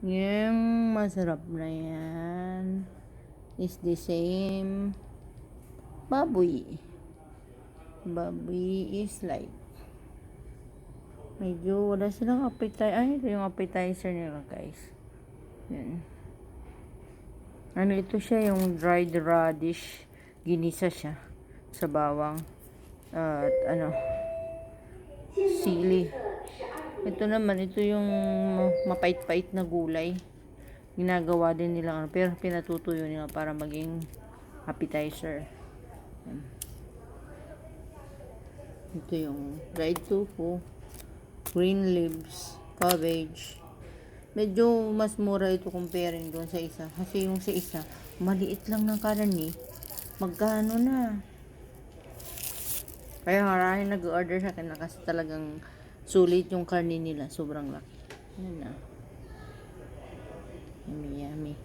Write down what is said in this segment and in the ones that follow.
Yung masarap na yan is the same baboy. Baboy is like medyo wala silang appetizer. Ay, ito yung appetizer nila, guys. Yan. Ano ito siya, yung dried radish. Ginisa siya sa bawang at sili. Ito naman, ito yung mapait-pait na gulay. Ginagawa din nila, pero pinatutuyo nila para maging appetizer. Yan. Ito yung dried tofu, green leaves, cabbage. Medyo mas mura ito comparing doon sa isa. Kasi yung sa isa, maliit lang ng karne. Magkano na? Kaya maraming nag-order sa akin na kasi talagang sulit yung karne nila. Sobrang laki. Yan na. Yummy, yummy.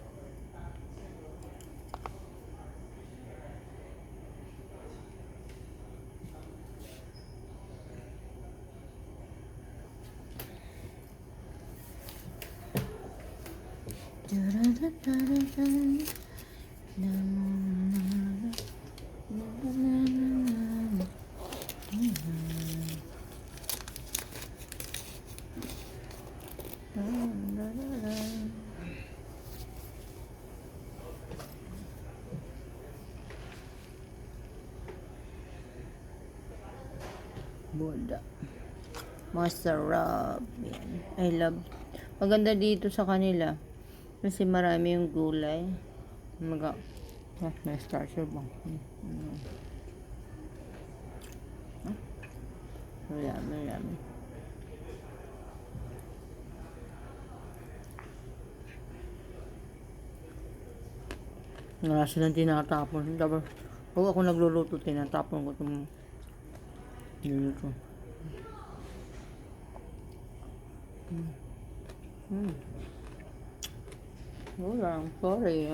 Boda. Masarap. Yan. I love. Maganda dito sa kanila. Kasi marami yung gulay. May starcher ba? Yummy. Wala silang tinatapon. Dapat, pag ako nagluluto, tinatapon ko itong niluluto. Wala, sorry.